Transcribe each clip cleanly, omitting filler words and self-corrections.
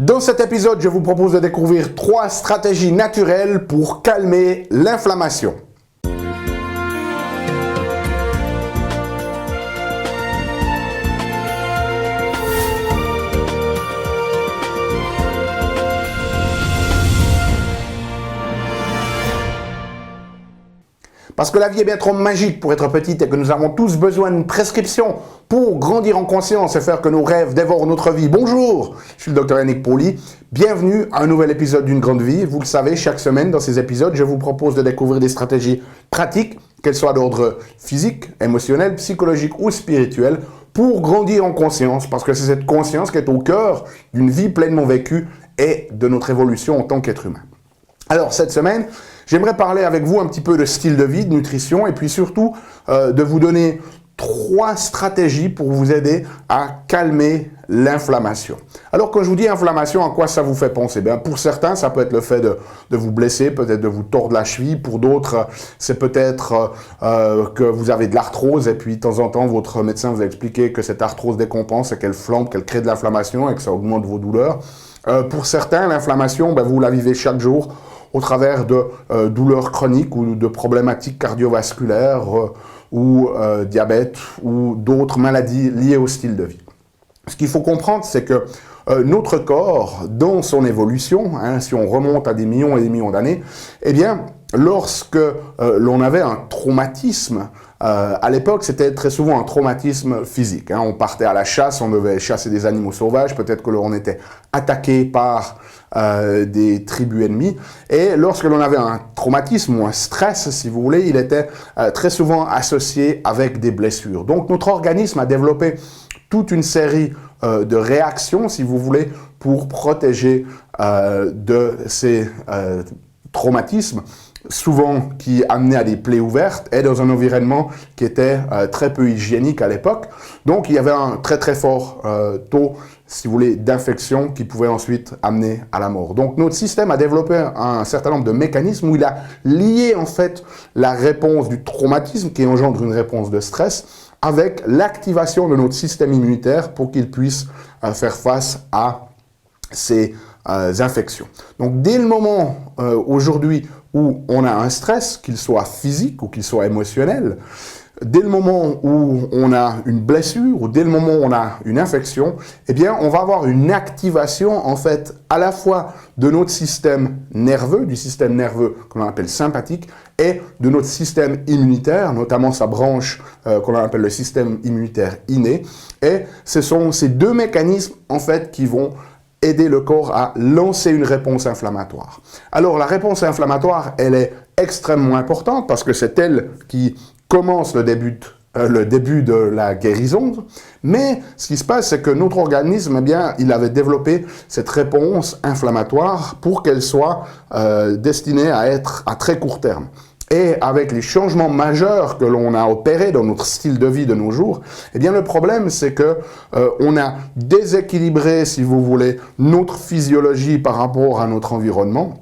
Dans cet épisode, je vous propose de découvrir 3 stratégies naturelles pour calmer l'inflammation. Parce que la vie est bien trop magique pour être petite et que nous avons tous besoin d'une prescription pour grandir en conscience et faire que nos rêves dévorent notre vie. Bonjour, je suis le Dr Yannick Pauly. Bienvenue à un nouvel épisode d'Une Grande Vie. Vous le savez, chaque semaine dans ces épisodes, je vous propose de découvrir des stratégies pratiques, qu'elles soient d'ordre physique, émotionnel, psychologique ou spirituel, pour grandir en conscience. Parce que c'est cette conscience qui est au cœur d'une vie pleinement vécue et de notre évolution en tant qu'être humain. Alors, cette semaine, j'aimerais parler avec vous un petit peu de style de vie, de nutrition, et puis surtout de vous donner 3 stratégies pour vous aider à calmer l'inflammation. Alors, quand je vous dis inflammation, à quoi ça vous fait penser? Bien, pour certains, ça peut être le fait de vous blesser, peut-être de vous tordre la cheville. Pour d'autres, c'est peut-être que vous avez de l'arthrose, et puis de temps en temps, votre médecin vous a expliqué que cette arthrose décompense et qu'elle flambe, qu'elle crée de l'inflammation et que ça augmente vos douleurs. Pour certains, l'inflammation, vous la vivez chaque jour au travers de douleurs chroniques ou de problématiques cardiovasculaires ou diabète ou d'autres maladies liées au style de vie. Ce qu'il faut comprendre, c'est que notre corps, dans son évolution, si on remonte à des millions et des millions d'années, eh bien, lorsque l'on avait un traumatisme, à l'époque, c'était très souvent un traumatisme physique. On partait à la chasse, on devait chasser des animaux sauvages, peut-être que l'on était attaqué par des tribus ennemies. Et lorsque l'on avait un traumatisme ou un stress, si vous voulez, il était très souvent associé avec des blessures. Donc, notre organisme a développé toute une série de réactions, si vous voulez, pour protéger de ces traumatismes, souvent qui amenaient à des plaies ouvertes et dans un environnement qui était très peu hygiénique à l'époque. Donc, il y avait un très très fort taux, si vous voulez, d'infection qui pouvait ensuite amener à la mort. Donc, notre système a développé un certain nombre de mécanismes où il a lié en fait la réponse du traumatisme qui engendre une réponse de stress avec l'activation de notre système immunitaire pour qu'il puisse faire face à ces infections. Donc, dès le moment aujourd'hui où on a un stress, qu'il soit physique ou qu'il soit émotionnel, dès le moment où on a une blessure ou dès le moment où on a une infection, eh bien, on va avoir une activation, en fait, à la fois de notre système nerveux, du système nerveux qu'on appelle sympathique, et de notre système immunitaire, notamment sa branche qu'on appelle le système immunitaire inné. Et ce sont ces 2 mécanismes, en fait, qui vont aider le corps à lancer une réponse inflammatoire. Alors, la réponse inflammatoire, elle est extrêmement importante parce que c'est elle qui commence le début de la guérison. Mais ce qui se passe, c'est que notre organisme, eh bien, il avait développé cette réponse inflammatoire pour qu'elle soit destinée à être à très court terme. Et avec les changements majeurs que l'on a opérés dans notre style de vie de nos jours, eh bien le problème c'est que on a déséquilibré, si vous voulez, notre physiologie par rapport à notre environnement.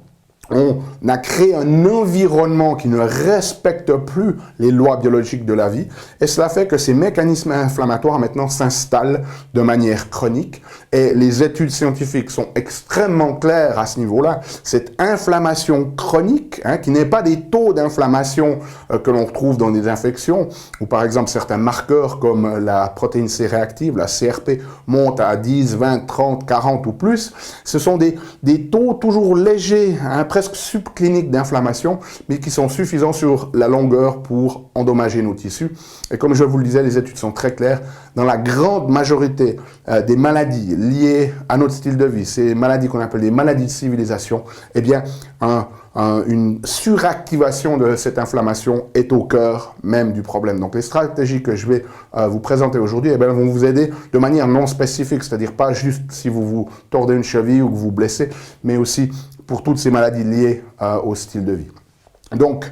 On a créé un environnement qui ne respecte plus les lois biologiques de la vie et cela fait que ces mécanismes inflammatoires maintenant s'installent de manière chronique et les études scientifiques sont extrêmement claires à ce niveau-là. Cette inflammation chronique, qui n'est pas des taux d'inflammation que l'on retrouve dans des infections ou par exemple certains marqueurs comme la protéine C réactive, la CRP, montent à 10, 20, 30, 40 ou plus. Ce sont des taux toujours légers, presque subcliniques d'inflammation, mais qui sont suffisants sur la longueur pour endommager nos tissus. Et comme je vous le disais, les études sont très claires. Dans la grande majorité des maladies liées à notre style de vie, ces maladies qu'on appelle des maladies de civilisation, eh bien, une suractivation de cette inflammation est au cœur même du problème. Donc, les stratégies que je vais vous présenter aujourd'hui, eh bien, vont vous aider de manière non spécifique, c'est-à-dire pas juste si vous vous tordez une cheville ou que vous vous blessez, mais aussi pour toutes ces maladies liées au style de vie. Donc,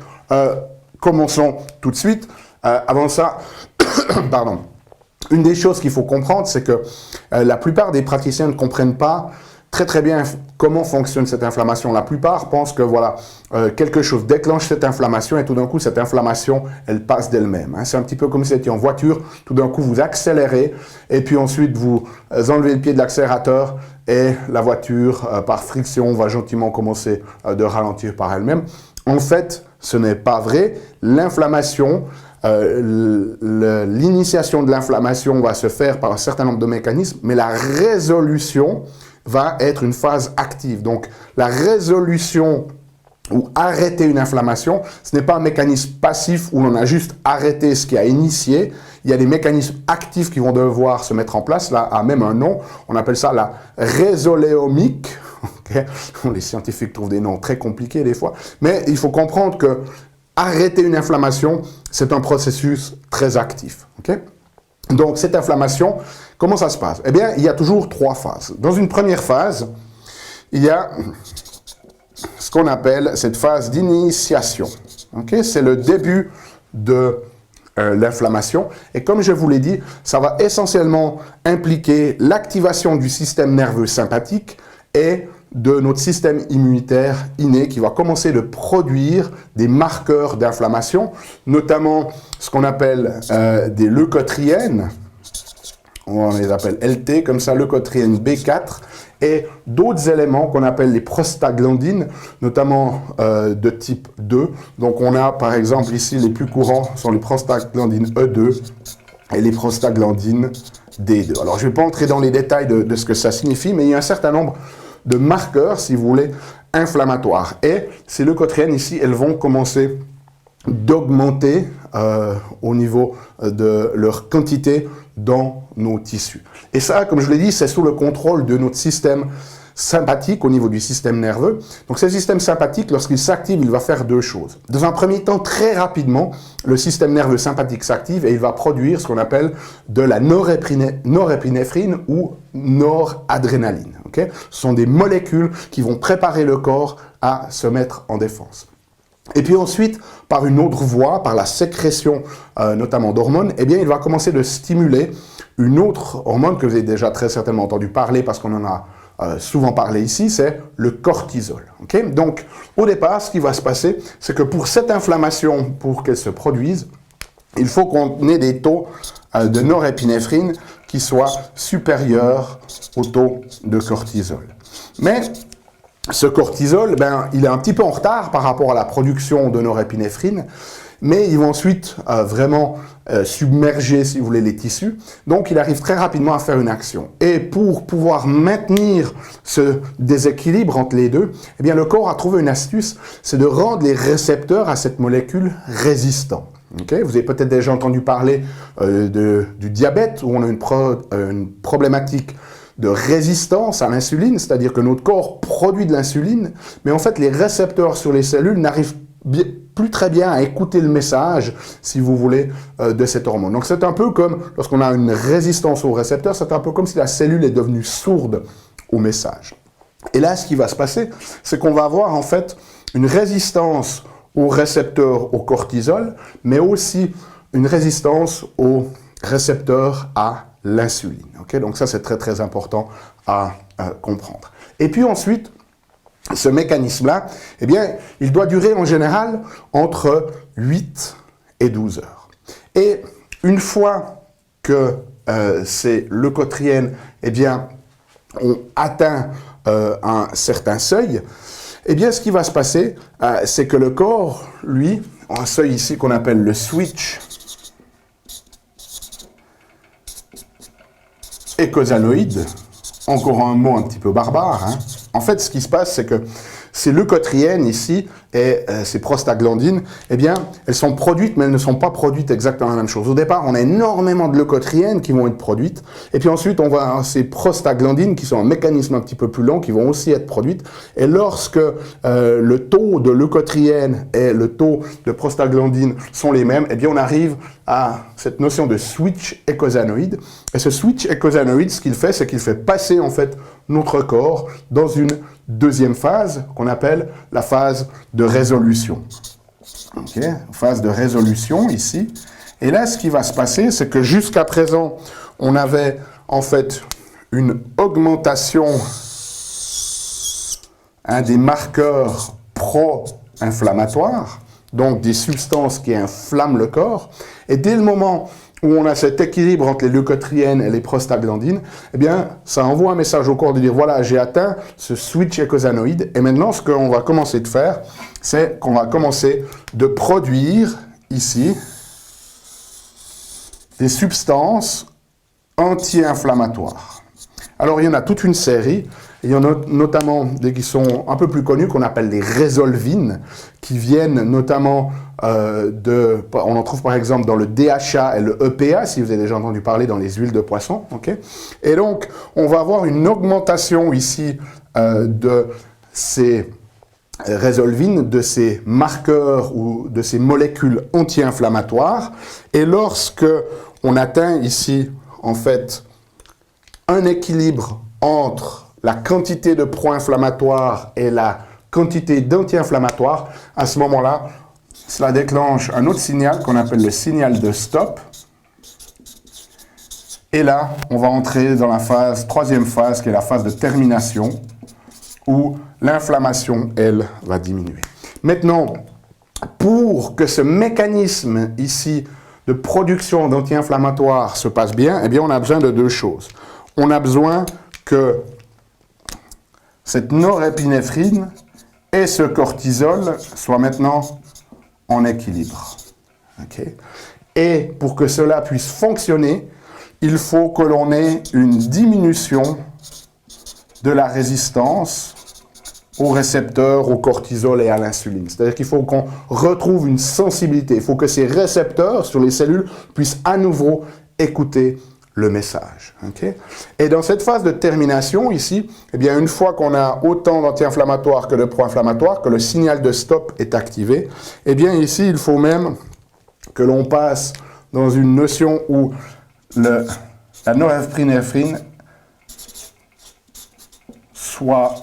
commençons tout de suite. Avant ça, pardon. Une des choses qu'il faut comprendre, c'est que la plupart des praticiens ne comprennent pas très bien comment fonctionne cette inflammation. La plupart pensent que voilà, quelque chose déclenche cette inflammation et tout d'un coup, cette inflammation, elle passe d'elle-même. C'est un petit peu comme si vous étiez en voiture, tout d'un coup, vous accélérez et puis ensuite, vous enlevez le pied de l'accélérateur et la voiture, par friction, va gentiment commencer de ralentir par elle-même. En fait, ce n'est pas vrai. L'inflammation, l'initiation de l'inflammation va se faire par un certain nombre de mécanismes, mais la résolution va être une phase active. Donc, la résolution ou arrêter une inflammation, ce n'est pas un mécanisme passif où l'on a juste arrêté ce qui a initié. Il y a des mécanismes actifs qui vont devoir se mettre en place. Là, a même un nom. On appelle ça la résoléomique. Okay. Les scientifiques trouvent des noms très compliqués des fois. Mais il faut comprendre que arrêter une inflammation, c'est un processus très actif. Okay. Donc, cette inflammation, comment ça se passe? Eh bien, il y a toujours 3 phases. Dans une première phase, il y a ce qu'on appelle cette phase d'initiation. Okay? C'est le début de l'inflammation. Et comme je vous l'ai dit, ça va essentiellement impliquer l'activation du système nerveux sympathique et de notre système immunitaire inné qui va commencer de produire des marqueurs d'inflammation, notamment ce qu'on appelle des leucotriènes, on les appelle LT, comme ça, leucotriène B4, et d'autres éléments qu'on appelle les prostaglandines, notamment de type 2. Donc on a par exemple ici les plus courants sont les prostaglandines E2 et les prostaglandines D2. Alors je ne vais pas entrer dans les détails de ce que ça signifie, mais il y a un certain nombre de marqueurs, si vous voulez, inflammatoires. Et ces leucotriènes ici, elles vont commencer d'augmenter au niveau de leur quantité dans nos tissus. Et ça, comme je l'ai dit, c'est sous le contrôle de notre système sympathique au niveau du système nerveux. Donc ce système sympathique, lorsqu'il s'active, il va faire 2 choses. Dans un premier temps, très rapidement, le système nerveux sympathique s'active et il va produire ce qu'on appelle de la norépinéphrine ou noradrénaline. Okay? Ce sont des molécules qui vont préparer le corps à se mettre en défense. Et puis ensuite, par une autre voie, par la sécrétion notamment d'hormones, eh bien, il va commencer de stimuler une autre hormone que vous avez déjà très certainement entendu parler parce qu'on en a souvent parlé ici, c'est le cortisol. Okay? Donc, au départ, ce qui va se passer, c'est que pour cette inflammation, pour qu'elle se produise, il faut qu'on ait des taux de norépinéphrine qui soient supérieurs au taux de cortisol. Mais ce cortisol, il est un petit peu en retard par rapport à la production de norépinéphrine, mais il va ensuite vraiment submerger, si vous voulez, les tissus. Donc, il arrive très rapidement à faire une action. Et pour pouvoir maintenir ce déséquilibre entre les deux, eh bien, le corps a trouvé une astuce, c'est de rendre les récepteurs à cette molécule résistants. Okay? Vous avez peut-être déjà entendu parler du diabète, où on a une problématique de résistance à l'insuline, c'est-à-dire que notre corps produit de l'insuline, mais en fait, les récepteurs sur les cellules n'arrivent plus très bien à écouter le message, si vous voulez, de cette hormone. Donc, c'est un peu comme, lorsqu'on a une résistance aux récepteurs, c'est un peu comme si la cellule est devenue sourde au message. Et là, ce qui va se passer, c'est qu'on va avoir, en fait, une résistance aux récepteurs au cortisol, mais aussi une résistance aux récepteurs à l'insuline. Okay? Donc ça, c'est très très important à comprendre. Et puis ensuite, ce mécanisme-là, eh bien, il doit durer en général entre 8 et 12 heures. Et une fois que ces leucotriènes, eh bien, ont atteint un certain seuil, eh bien, ce qui va se passer, c'est que le corps, lui, a un seuil ici qu'on appelle le switch eicosanoïde, encore un mot un petit peu barbare. Hein. En fait, ce qui se passe, c'est que ces leucotriènes ici et ces prostaglandines, eh bien, elles sont produites, mais elles ne sont pas produites exactement la même chose. Au départ, on a énormément de leucotriènes qui vont être produites, et puis ensuite, on va avoir ces prostaglandines qui sont un mécanisme un petit peu plus lent, qui vont aussi être produites. Et lorsque le taux de leucotriènes et le taux de prostaglandines sont les mêmes, eh bien, on arrive à cette notion de switch eicosanoïde. Et ce switch eicosanoïde, ce qu'il fait, c'est qu'il fait passer, en fait, notre corps dans une deuxième phase qu'on appelle la phase de résolution. Okay? Phase de résolution ici. Et là, ce qui va se passer, c'est que jusqu'à présent, on avait en fait une augmentation des marqueurs pro-inflammatoires, donc des substances qui inflamment le corps. Et dès le moment où on a cet équilibre entre les leucotriènes et les prostaglandines, eh bien, ça envoie un message au corps de dire, voilà, j'ai atteint ce switch eicosanoïde, et maintenant, ce qu'on va commencer de faire, c'est qu'on va commencer de produire, ici, des substances anti-inflammatoires. Alors, il y en a toute une série. Il y en a notamment des qui sont un peu plus connus, qu'on appelle les résolvines, qui viennent notamment on en trouve par exemple dans le DHA et le EPA, si vous avez déjà entendu parler dans les huiles de poisson. Okay. Et donc, on va avoir une augmentation ici de ces résolvines, de ces marqueurs ou de ces molécules anti-inflammatoires. Et lorsque on atteint ici, en fait, un équilibre entre la quantité de pro-inflammatoires et la quantité d'anti-inflammatoires, à ce moment-là, cela déclenche un autre signal qu'on appelle le signal de stop. Et là, on va entrer dans la troisième phase, qui est la phase de termination, où l'inflammation, elle, va diminuer. Maintenant, pour que ce mécanisme ici de production d'anti-inflammatoires se passe bien, eh bien, on a besoin de deux choses. On a besoin que cette norépinéphrine et ce cortisol soient maintenant en équilibre. Okay. Et pour que cela puisse fonctionner, il faut que l'on ait une diminution de la résistance aux récepteurs, au cortisol et à l'insuline. C'est-à-dire qu'il faut qu'on retrouve une sensibilité. Il faut que ces récepteurs sur les cellules puissent à nouveau écouter le message. Okay. Et dans cette phase de termination, ici, eh bien, une fois qu'on a autant d'anti-inflammatoires que de pro-inflammatoires, que le signal de stop est activé, eh bien, ici, il faut même que l'on passe dans une notion où la norépinéphrine soit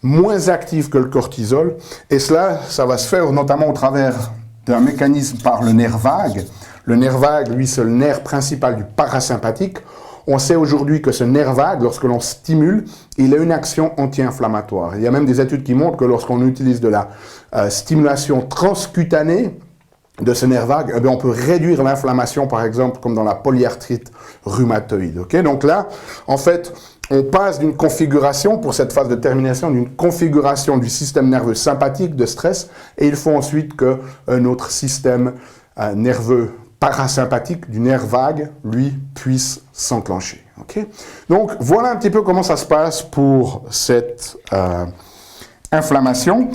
moins active que le cortisol. Et cela, ça va se faire notamment au travers d'un mécanisme par le nerf vague. Le nerf vague, lui, c'est le nerf principal du parasympathique. On sait aujourd'hui que ce nerf vague, lorsque l'on stimule, il a une action anti-inflammatoire. Il y a même des études qui montrent que lorsqu'on utilise de la stimulation transcutanée de ce nerf vague, eh bien, on peut réduire l'inflammation, par exemple, comme dans la polyarthrite rhumatoïde. Okay. Donc là, en fait, on passe d'une configuration, pour cette phase de termination, d'une configuration du système nerveux sympathique de stress, et il faut ensuite qu'un autre système nerveux parasympathique du nerf vague, lui, puisse s'enclencher. Okay. Donc, voilà un petit peu comment ça se passe pour cette inflammation.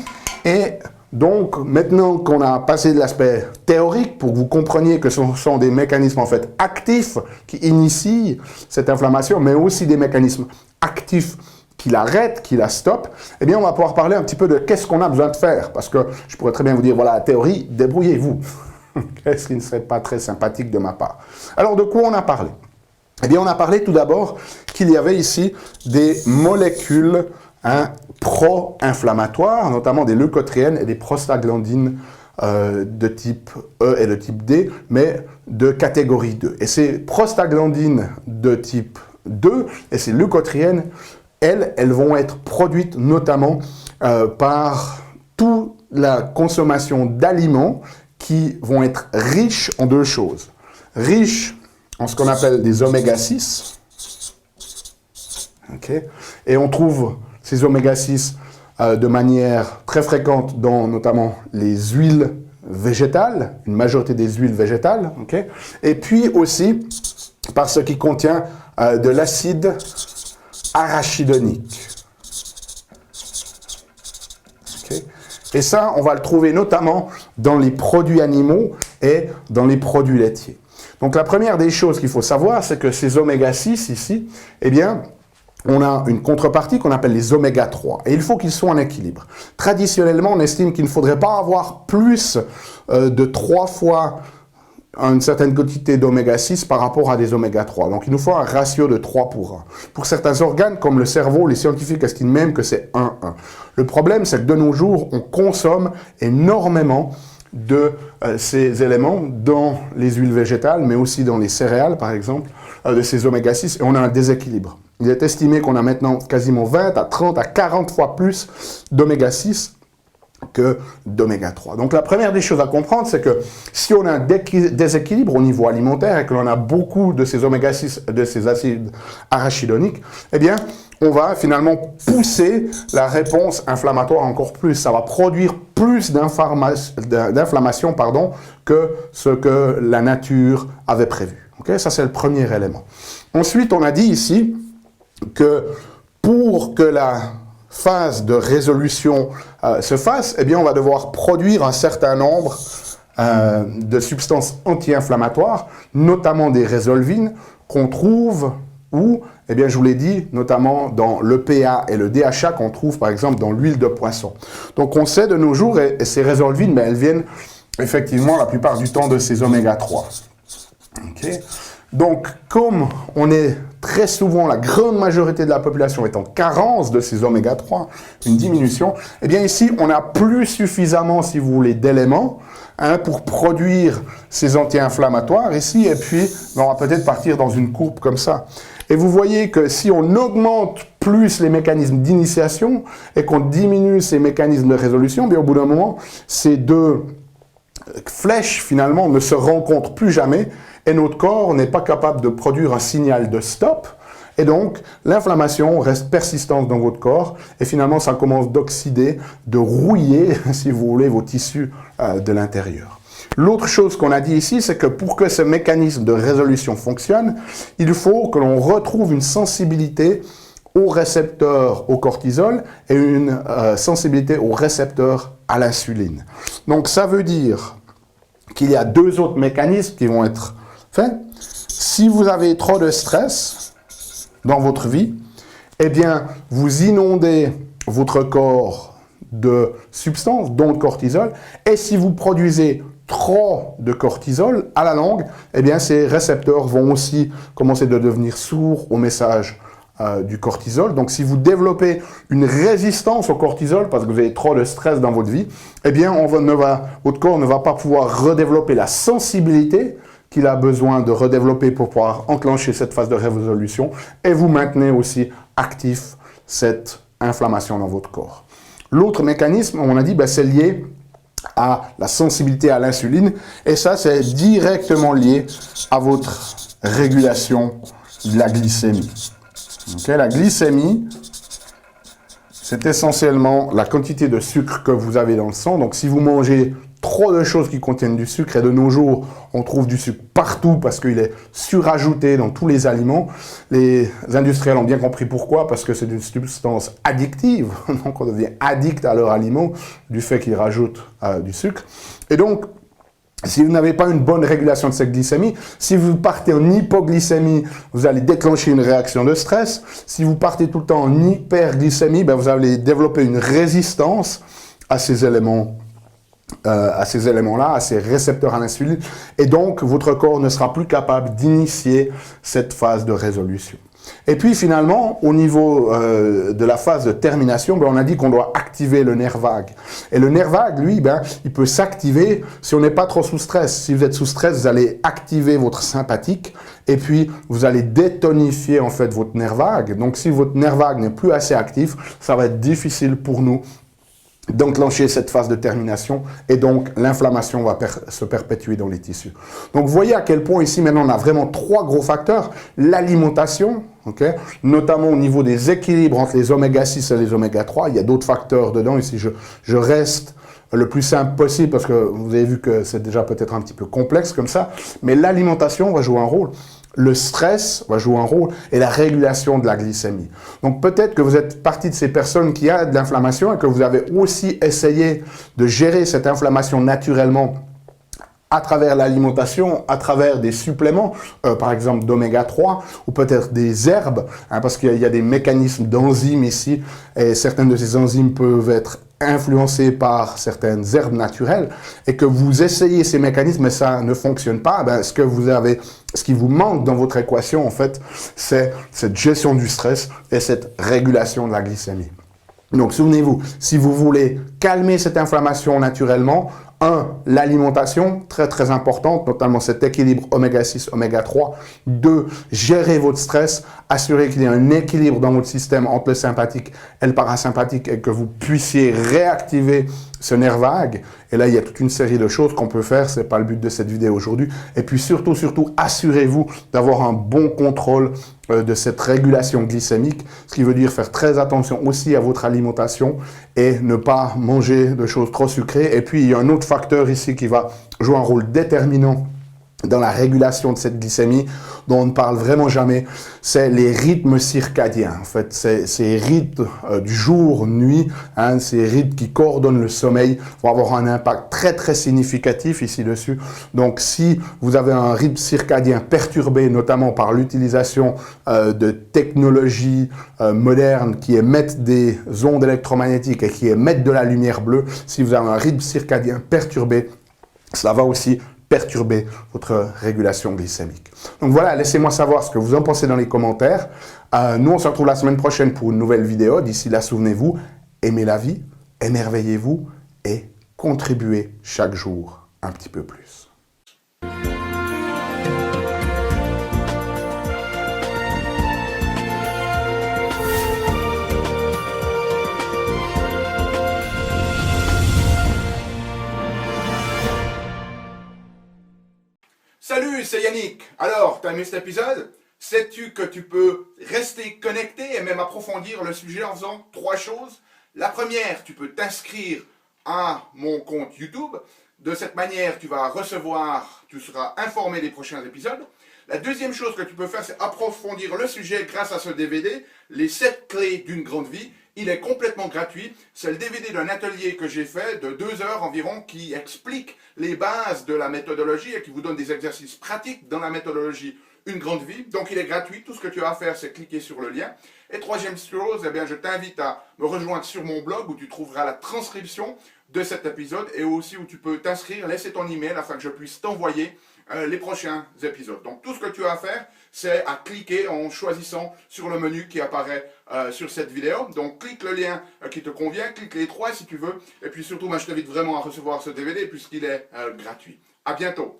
Et donc, maintenant qu'on a passé de l'aspect théorique, pour que vous compreniez que ce sont des mécanismes en fait actifs qui initient cette inflammation, mais aussi des mécanismes actifs qui l'arrêtent, qui la stoppent, eh bien, on va pouvoir parler un petit peu de qu'est-ce qu'on a besoin de faire. Parce que je pourrais très bien vous dire, voilà, la théorie, débrouillez-vous. Ce qui ne serait pas très sympathique de ma part. Alors, de quoi on a parlé? Eh bien, on a parlé tout d'abord qu'il y avait ici des molécules pro-inflammatoires, notamment des leucotriènes et des prostaglandines de type E et de type D, mais de catégorie 2. Et ces prostaglandines de type 2 et ces leucotriènes, elles vont être produites notamment par toute la consommation d'aliments qui vont être riches en deux choses. Riches en ce qu'on appelle des oméga 6. Okay. Et on trouve ces oméga 6 de manière très fréquente dans notamment les huiles végétales, une majorité des huiles végétales. Okay. Et puis aussi par ce qui contient de l'acide arachidonique. Okay. Et ça, on va le trouver notamment dans les produits animaux et dans les produits laitiers. Donc la première des choses qu'il faut savoir, c'est que ces oméga 6 ici, eh bien, on a une contrepartie qu'on appelle les oméga 3. Et il faut qu'ils soient en équilibre. Traditionnellement, on estime qu'il ne faudrait pas avoir plus de 3 fois une certaine quantité d'oméga 6 par rapport à des oméga 3. Donc il nous faut un ratio de 3 pour 1. Pour certains organes, comme le cerveau, les scientifiques estiment même que c'est 1-1. Le problème, c'est que de nos jours, on consomme énormément de ces éléments dans les huiles végétales, mais aussi dans les céréales, par exemple, de ces oméga 6, et on a un déséquilibre. Il est estimé qu'on a maintenant quasiment 20 à 30 à 40 fois plus d'oméga 6 que d'oméga 3. Donc la première des choses à comprendre, c'est que si on a un déséquilibre au niveau alimentaire et que l'on a beaucoup de ces oméga 6, de ces acides arachidoniques, eh bien, on va finalement pousser la réponse inflammatoire encore plus. Ça va produire plus d'inflammation, que ce que la nature avait prévu. Okay? Ça, c'est le premier élément. Ensuite, on a dit ici que pour que la phase de résolution se fasse, eh bien, on va devoir produire un certain nombre de substances anti-inflammatoires, notamment des résolvines, qu'on trouve où, eh bien, je vous l'ai dit, notamment dans l'EPA et le DHA qu'on trouve, par exemple, dans l'huile de poisson. Donc, on sait de nos jours, et ces résolvines, elles viennent effectivement la plupart du temps de ces oméga 3. Okay. Donc, comme on est très souvent, la grande majorité de la population est en carence de ces oméga 3, une diminution, eh bien ici, on n'a plus suffisamment, si vous voulez, d'éléments pour produire ces anti-inflammatoires ici, et puis on va peut-être partir dans une courbe comme ça. Et vous voyez que si on augmente plus les mécanismes d'initiation et qu'on diminue ces mécanismes de résolution, bien au bout d'un moment, ces deux flèches, finalement, ne se rencontrent plus jamais, et notre corps n'est pas capable de produire un signal de stop, et donc l'inflammation reste persistante dans votre corps, et finalement ça commence d'oxyder, de rouiller, si vous voulez, vos tissus de l'intérieur. L'autre chose qu'on a dit ici, c'est que pour que ce mécanisme de résolution fonctionne, il faut que l'on retrouve une sensibilité au récepteur au cortisol et une sensibilité au récepteur à l'insuline. Donc ça veut dire qu'il y a deux autres mécanismes qui vont être faits. Si vous avez trop de stress dans votre vie, eh bien, vous inondez votre corps de substances, dont le cortisol, et si vous produisez trop de cortisol, à la longue, eh bien, ces récepteurs vont aussi commencer de devenir sourds au message du cortisol. Donc, si vous développez une résistance au cortisol parce que vous avez trop de stress dans votre vie, eh bien, votre corps ne va pas pouvoir redévelopper la sensibilité qu'il a besoin de redévelopper pour pouvoir enclencher cette phase de résolution, et vous maintenez aussi actif cette inflammation dans votre corps. L'autre mécanisme, on a dit, c'est lié à la sensibilité à l'insuline, et ça, c'est directement lié à votre régulation de la glycémie. Okay, la glycémie, c'est essentiellement la quantité de sucre que vous avez dans le sang. Donc, si vous mangez trop de choses qui contiennent du sucre, et de nos jours, on trouve du sucre partout parce qu'il est surajouté dans tous les aliments. Les industriels ont bien compris pourquoi, parce que c'est une substance addictive. Donc, on devient addict à leurs aliments du fait qu'ils rajoutent du sucre. Et donc, si vous n'avez pas une bonne régulation de cette glycémie, si vous partez en hypoglycémie, vous allez déclencher une réaction de stress. Si vous partez tout le temps en hyperglycémie, vous allez développer une résistance à ces éléments, à ces récepteurs à l'insuline. Et donc, votre corps ne sera plus capable d'initier cette phase de résolution. Et puis finalement, au niveau de la phase de termination, on a dit qu'on doit activer le nerf vague. Et le nerf vague, lui, il peut s'activer si on n'est pas trop sous stress. Si vous êtes sous stress, vous allez activer votre sympathique et puis vous allez détonifier en fait votre nerf vague. Donc si votre nerf vague n'est plus assez actif, ça va être difficile pour nous d'enclencher cette phase de termination, et donc l'inflammation va se perpétuer dans les tissus. Donc vous voyez à quel point ici maintenant on a vraiment trois gros facteurs. L'alimentation, notamment au niveau des équilibres entre les oméga 6 et les oméga 3, il y a d'autres facteurs dedans. Ici je reste le plus simple possible parce que vous avez vu que c'est déjà peut-être un petit peu complexe comme ça, mais l'alimentation va jouer un rôle. Le stress va jouer un rôle, et la régulation de la glycémie. Donc peut-être que vous êtes partie de ces personnes qui ont de l'inflammation et que vous avez aussi essayé de gérer cette inflammation naturellement à travers l'alimentation, à travers des suppléments, par exemple d'oméga 3, ou peut-être des herbes, parce qu'il y a des mécanismes d'enzymes ici, et certaines de ces enzymes peuvent être influencées par certaines herbes naturelles, et que vous essayez ces mécanismes et ça ne fonctionne pas, ce qui vous manque dans votre équation, en fait, c'est cette gestion du stress et cette régulation de la glycémie. Donc, souvenez-vous, si vous voulez calmer cette inflammation naturellement, l'alimentation, très très importante, notamment cet équilibre oméga 6, oméga 3. 2, gérer votre stress, assurer qu'il y ait un équilibre dans votre système entre le sympathique et le parasympathique et que vous puissiez réactiver ce nerf vague. Et là, il y a toute une série de choses qu'on peut faire. C'est pas le but de cette vidéo aujourd'hui. Et puis surtout, assurez-vous d'avoir un bon contrôle de cette régulation glycémique, ce qui veut dire faire très attention aussi à votre alimentation et ne pas manger de choses trop sucrées. Et puis, il y a un autre facteur ici qui va jouer un rôle déterminant dans la régulation de cette glycémie, dont on ne parle vraiment jamais, c'est les rythmes circadiens. En fait, ces rythmes du jour-nuit, hein, ces rythmes qui coordonnent le sommeil, vont avoir un impact très très significatif ici dessus. Donc, si vous avez un rythme circadien perturbé, notamment par l'utilisation de technologies modernes qui émettent des ondes électromagnétiques et qui émettent de la lumière bleue, si vous avez un rythme circadien perturbé, cela va aussi perturber votre régulation glycémique. Donc voilà, laissez-moi savoir ce que vous en pensez dans les commentaires. Nous, on se retrouve la semaine prochaine pour une nouvelle vidéo. D'ici là, souvenez-vous, aimez la vie, émerveillez-vous et contribuez chaque jour un petit peu plus. Salut, c'est Yannick. Alors, t'as aimé cet épisode? Sais-tu que tu peux rester connecté et même approfondir le sujet en faisant 3 choses? La première, tu peux t'inscrire à mon compte YouTube. De cette manière, tu seras informé des prochains épisodes. La deuxième chose que tu peux faire, c'est approfondir le sujet grâce à ce DVD, les 7 clés d'une grande vie. Il est complètement gratuit. C'est le DVD d'un atelier que j'ai fait de 2 heures environ qui explique les bases de la méthodologie et qui vous donne des exercices pratiques dans la méthodologie Une grande vie. Donc il est gratuit. Tout ce que tu as à faire, c'est cliquer sur le lien. Et troisième chose, eh bien, je t'invite à me rejoindre sur mon blog où tu trouveras la transcription de cet épisode et aussi où tu peux t'inscrire, laisser ton email afin que je puisse t'envoyer les prochains épisodes. Donc tout ce que tu as à faire, c'est à cliquer en choisissant sur le menu qui apparaît sur cette vidéo. Donc clique le lien qui te convient, clique les 3 si tu veux. Et puis surtout, moi, je t'invite vraiment à recevoir ce DVD puisqu'il est gratuit. À bientôt.